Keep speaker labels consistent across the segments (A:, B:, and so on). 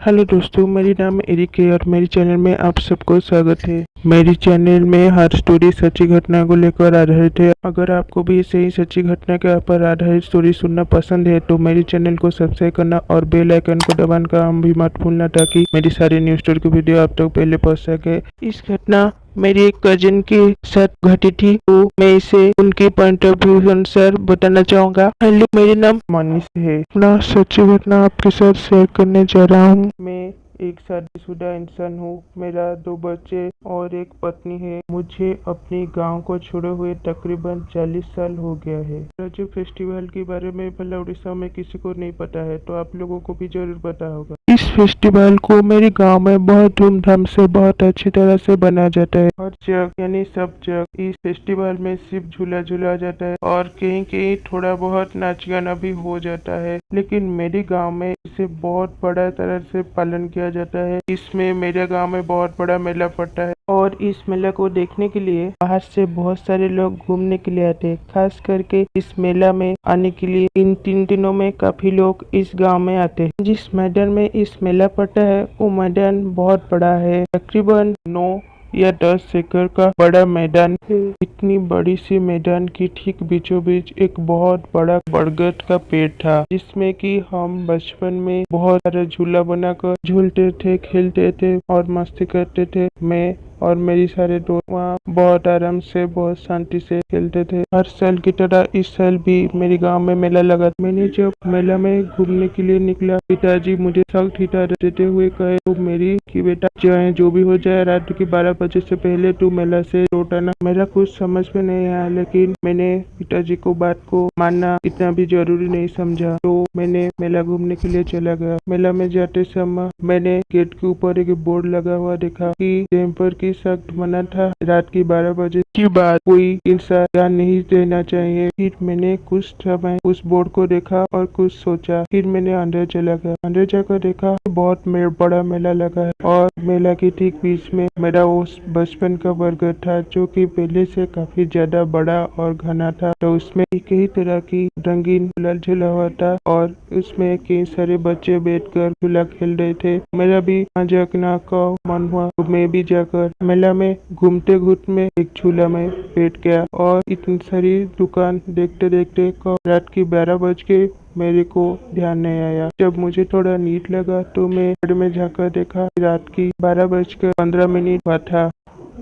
A: Hello दोस्तों, मेरी नाम एरिक है और मेरे चैनल में आप सबको स्वागत है। मेरी चैनल में हर स्टोरी सच्ची घटना को लेकर आधारित है। अगर आपको भी सही सच्ची घटना के ऊपर आधारित स्टोरी सुनना पसंद है तो मेरे चैनल को सब्सक्राइब करना और बेल आइकन को दबाना का हम भी मत भूलना, ताकि मेरी सारी न्यूज स्टोरी की वीडियो आप तक पहले पहुंच सके। इस घटना मेरी एक कजिन के साथ घटी थी, तो मैं इसे उनके पॉइंट ऑफ व्यू अनुसार बताना चाहूंगा। हेलो, मेरा नाम मनीष है। अपना सच्ची घटना आपके साथ शेयर करने जा रहा हूँ। मैं एक शादीशुदा इंसान हूँ। मेरा 2 बच्चे और एक पत्नी है। मुझे अपने गांव को छोड़े हुए तकरीबन 40 साल हो गया है। रज फेस्टिवल के बारे में भला उड़ीसा में किसी को नहीं पता है, तो आप लोगों को भी जरूर पता होगा। इस फेस्टिवल को मेरे गांव में बहुत धूमधाम से, बहुत अच्छी तरह से बनाया जाता है। हर जगह यानी सब जगह इस फेस्टिवल में सिर्फ झूला झूला जाता है और कहीं कहीं थोड़ा बहुत नाच गाना भी हो जाता है। लेकिन मेरे गांव में इसे बहुत बड़ा तरह से पालन किया जाता है। इसमें मेरे गांव में बहुत बड़ा मेला पड़ता है और इस मेला को देखने के लिए बाहर से बहुत सारे लोग घूमने के लिए आते हैं। खास करके इस मेला में आने के लिए इन 3 दिनों में काफी लोग इस गांव में आते हैं। जिस मैदान में इस मेला पड़ता है वो मैदान बहुत बड़ा है, तकरीबन 9 या 10 एकड़ का बड़ा मैदान है। इतनी बड़ी सी मैदान की ठीक बीचों बीच एक बहुत बड़ा बरगद का पेड़ था, जिसमें कि हम बचपन में बहुत सारे झूला बनाकर झूलते थे, खेलते थे और मस्ती करते थे। मैं और मेरी सारे दोस्त वहाँ बहुत आराम से, बहुत शांति से खेलते थे। हर साल की तरह इस साल भी मेरे गांव में मेला लगा। मैंने जब मेला में घूमने के लिए निकला, पिताजी मुझे सख्त हिदायत देते हुए कहे, तो मेरी कि बेटा चाहे जो भी हो जाए, रात के 12 बजे से पहले तू मेला से लौट आना। मेरा कुछ समझ में नहीं आया, लेकिन मैंने पिताजी को बात को मानना इतना भी जरूरी नहीं समझा, तो मैंने मेला घूमने के लिए चला गया। मेला में जाते समय मैंने गेट के ऊपर एक बोर्ड लगा हुआ देखा कि जयपुर की सख्त मना था, रात की 12 बजे के बाद कोई इंसान नहीं रहना चाहिए। फिर मैंने कुछ समय उस बोर्ड को देखा और कुछ सोचा। फिर मैंने अंदर चला गया। अंदर जाकर देखा बहुत बड़ा मेला लगा है और मेला के ठीक बीच में मेरा उस बचपन का बरगद था, जो कि पहले से काफी ज्यादा बड़ा और घना था। तो उसमें कई तरह की रंगीन गुलाल झूला हुआ था और उसमें कई सारे बच्चे बैठकर झूला खेल रहे थे। मेरा भी वहाँ जाना का मन हुआ, तो मैं भी जाकर मेला में घूमते घूमते एक झूला में बैठ गया और इतनी सारी दुकान देखते देखते रात की 12 बज के मेरे को ध्यान नहीं आया। जब मुझे थोड़ा नीट लगा तो मैं घर में जाकर देखा, रात की 12:15 हुआ था।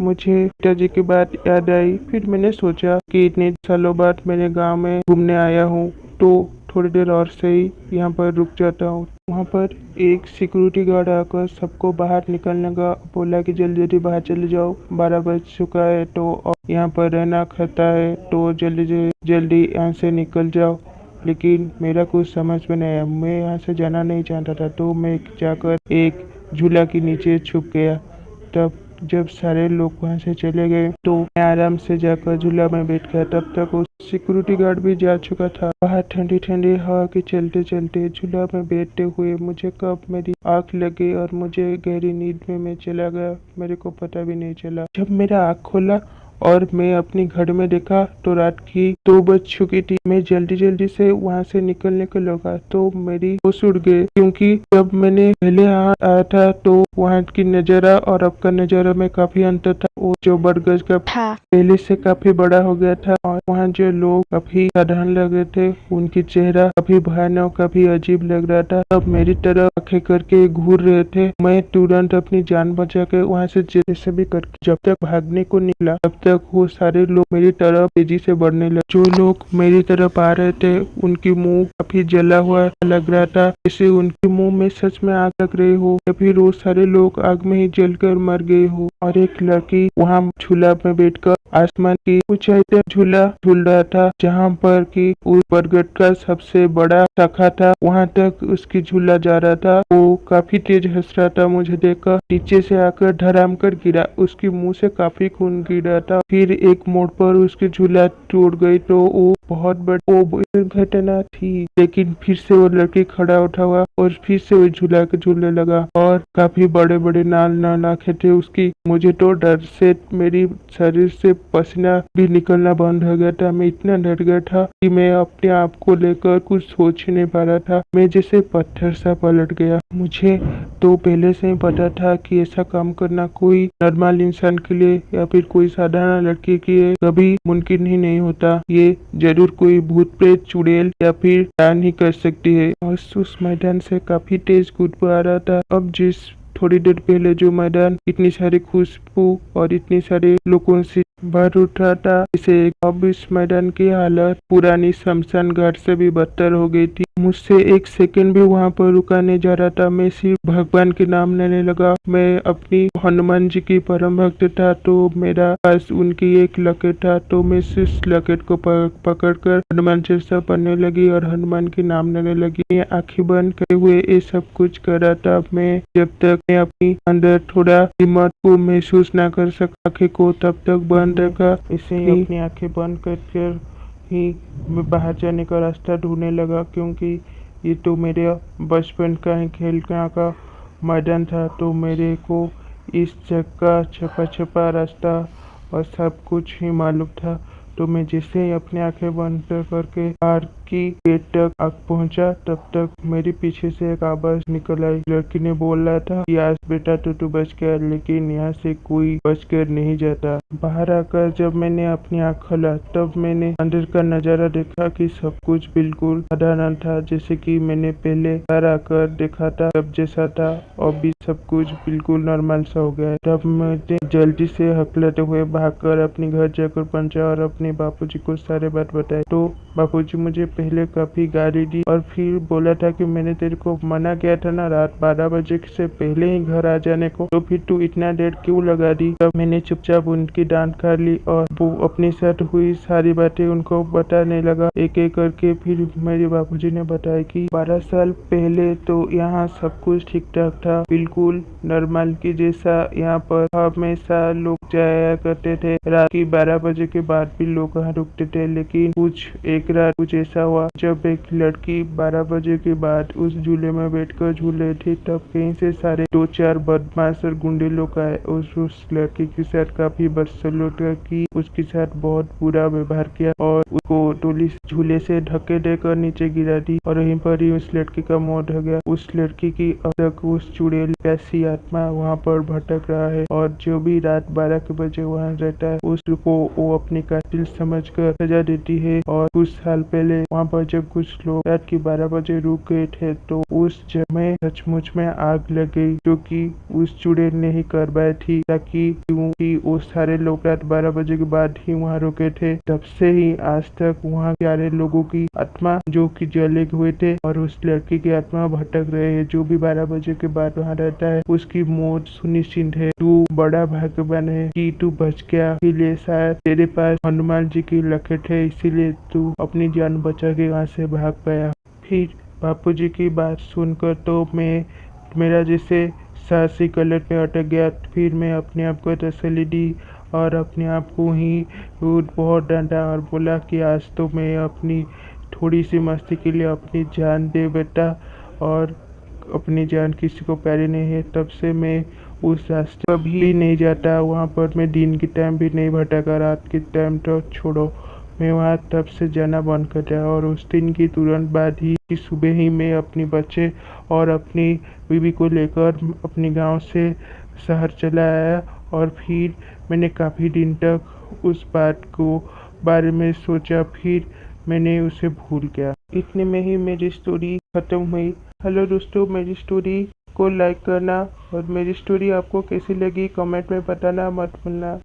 A: मुझे पिताजी की बात याद आई। फिर मैंने सोचा कि इतने सालों बाद मेरे गांव में घूमने आया हूँ, तो थोड़ी देर और से ही यहाँ पर रुक जाता हूँ। वहाँ पर एक सिक्योरिटी गार्ड आकर सबको बाहर निकलने का बोला कि जल्दी जल्दी बाहर चले जाओ, 12 बज चुका है, तो यहाँ पर रहना खतरा है, तो जल्दी जल्दी यहाँ से निकल जाओ। लेकिन मेरा कुछ समझ में नहीं आया। मैं यहाँ से जाना नहीं चाहता था, तो मैं जाकर एक झूला के नीचे छुप गया। तब जब सारे लोग वहाँ से चले गए तो मैं आराम से जाकर झूला में बैठ गया। तब तक उस सिक्योरिटी गार्ड भी जा चुका था। बाहर ठंडी ठंडी हवा के चलते चलते झूला में बैठते हुए मुझे कब मेरी आँख लगी और मुझे गहरी नींद में मैं चला गया, मेरे को पता भी नहीं चला। जब मेरा आँख खोला और मैं अपनी घर में देखा तो रात की 2 बज चुकी थी। मैं जल्दी जल्दी से वहाँ से निकलने को लगा तो मेरी होश उड़ गए, क्योंकि जब मैंने पहले यहाँ आया था तो वहाँ की नजारा और अब का नजारा में काफी अंतर था। वो जो बरगद का पहले से काफी बड़ा हो गया था और वहाँ जो लोग काफी साधारण लग रहे थे, उनकी चेहरा काफी भयानक, काफी अजीब लग रहा था। अब मेरी तरफ आंखें करके घूर रहे थे। मैं तुरंत अपनी जान बचा के वहाँ से जैसे भी करके जब तक भागने को निकला, तब तक वो सारे लोग मेरी तरफ तेजी से बढ़ने लगे। जो लोग मेरी तरफ आ रहे थे उनकी मुंह काफी जला हुआ लग रहा था, जैसे उनके मुंह में सच में आग लग रही हो या फिर वो सारे लोग आग में ही जलकर मर गए हो। और एक लड़की वहाँ झूला में बैठकर आसमान की ऊंचाई तक झूला झूल रहा था, जहाँ पर कि उस बरगद का सबसे बड़ा शाखा था, वहाँ तक उसकी झूला जा रहा था। वो काफी तेज हंस रहा था। मुझे देखकर नीचे से आकर धड़ाम कर गिरा। उसके मुंह से काफी खून गिर रहा था। फिर एक मोड़ पर उसकी झूला टूट गई, तो वो बहुत बड़ी घटना थी। लेकिन फिर से वो लड़की खड़ा उठा हुआ और फिर से वो झूला के झूलने लगा और काफी बड़े बड़े नाल आंखें थे उसकी। मुझे तो डर से मेरी शरीर से पसीना भी निकलना बंद हो गया था। मैं इतना डर गया था कि मैं अपने आप को लेकर कुछ सोच ही नहीं पा रहा था। मैं जैसे पत्थर सा पलट गया। मुझे तो पहले से ही पता था कि ऐसा काम करना कोई नॉर्मल इंसान के लिए या फिर कोई साधारण लड़की के लिए कभी मुमकिन ही नहीं होता। ये जरूर कोई भूत प्रेत चुड़ैल या फिर जान ही कर सकती है। और उस मैदान से काफी तेज खुशबू आ रहा था। अब जिस थोड़ी देर पहले जो मैदान इतनी सारी खुशबू और इतनी सारे लोगों से भर उठा था, इसे अब इस मैदान की हालत पुरानी शमशान घाट से भी बदतर हो गई थी। मुझसे एक सेकंड भी वहां पर रुका नहीं जा रहा था। मैं सिर्फ भगवान के नाम लेने लगा। मैं अपनी हनुमान जी की परम भक्त था, तो मेरा पास उनकी एक लकेट था, तो मैं उस लकेट को पकड़कर हनुमान चालीसा पढ़ने लगी और हनुमान के नाम लेने लगी। मैं आंखें बंद करे हुए ये सब कुछ कर रहा था। मैं जब तक मैं अपनी अंदर थोड़ा हिम्मत को महसूस ना कर सका आंखें को तब तक बंद रखा। इसे अपनी आंखें बंद कर ही मैं बाहर जाने का रास्ता ढूंढने लगा, क्योंकि ये तो मेरे बचपन का ही खेलने का मैदान था। तो मेरे को इस जगह का छपा छपा रास्ता और सब कुछ ही मालूम था। तो मैं जैसे ही अपनी आंखें बंद करके कार की गेट तक पहुंचा, तब तक मेरे पीछे से एक आवाज निकल आई। लड़की ने बोल रहा था कि आज बेटा तो बच गया, लेकिन यहाँ से कोई बच कर नहीं जाता। बाहर आकर जब मैंने अपनी आँख खोला, तब मैंने अंदर का नजारा देखा कि सब कुछ बिल्कुल साधारण था, जैसे कि मैंने पहले बार आकर देखा था तब जैसा था। अब भी सब कुछ बिल्कुल नॉर्मल सा हो गया है। तब मैंने जल्दी से हकलाते हुए भागकर अपने घर जाकर पहुंचा और अपने बापूजी को सारे बात बताई। तो बापूजी मुझे पहले काफी गाली दी और फिर बोला था कि मैंने तेरे को मना किया था ना रात 12 बजे से पहले ही घर आ जाने को, तो फिर तू इतना देर क्यों लगा दी। तब मैंने चुपचाप उनकी डांट खा ली और वो अपने साथ हुई सारी बातें उनको बताने लगा एक एक करके। फिर मेरे बापूजी ने बताया कि 12 साल पहले तो यहाँ सब कुछ ठीक ठाक था, बिल्कुल नॉर्मल की जैसा। यहाँ पर हमेशा लोग जाया करते थे। रात की 12 बजे के बाद भी लोग यहाँ रुकते थे, लेकिन एक रात कुछ ऐसा हुआ जब एक लड़की 12 बजे के बाद उस झूले में बैठकर झूल रही थी। तब कहीं से सारे 2-4 बदमाश और गुंडे लोग आए। उस लड़की के साथ काफी बदसलूक की, उसके साथ बहुत बुरा व्यवहार किया और उसको टोली झूले से धक्के देकर नीचे गिरा दी और वहीं पर ही उस लड़की का मौत हो गया। उस लड़की की अब तक उस चुड़ैल प्यासी आत्मा वहाँ पर भटक रहा है और जो भी रात 12 के बजे वहाँ रहता है उसको वो अपनी कातिल समझकर सजा देती है। और कुछ साल पहले वहाँ पर जब कुछ लोग रात की 12 बजे रुक गए थे, तो उस जगह सचमुच में आग लग गई, जो कि उस चुड़ैल ने ही करवाई थी, ताकि क्योंकि वो सारे लोग रात 12 बजे के बाद ही वहाँ रुके थे। तब से ही आज तक वहाँ सारे लोगों की आत्मा जो कि जले हुए थे और उस लड़की की आत्मा भटक रहे हैं। जो भी 12 बजे के बाद वहाँ रहता है उसकी मौत सुनिश्चित है। तू बड़ा भाग्यवान है कि तू बच गया, इसीलिए शायद तेरे पास हनुमान जी की लकेट है, इसीलिए तू अपनी जान बचा के वहाँ से भाग पाया। फिर बापूजी की बात सुनकर तो मेरा जैसे सांस ही गलत में अटक गया। फिर मैं अपने आप को तसल्ली दी और अपने आप को ही बहुत डांटा और बोला कि आज तो मैं अपनी थोड़ी सी मस्ती के लिए अपनी जान दे बेटा, और अपनी जान किसी को प्यारी नहीं है। तब से मैं उस रास्ते कभी भी नहीं जाता। वहाँ पर मैं दिन के टाइम भी नहीं भटका, रात के टाइम तो छोड़ो। मैं वहाँ तब से जाना बंद कर दिया और उस दिन की तुरंत बाद ही की सुबह ही मैं अपने बच्चे और अपनी बीवी को लेकर अपने गांव से शहर चला आया। और फिर मैंने काफ़ी दिन तक उस बात को बारे में सोचा, फिर मैंने उसे भूल गया। इतने में ही मेरी स्टोरी खत्म हुई। हेलो दोस्तों, मेरी स्टोरी को लाइक करना और मेरी स्टोरी आपको कैसी लगी कमेंट में बताना मत भूलना।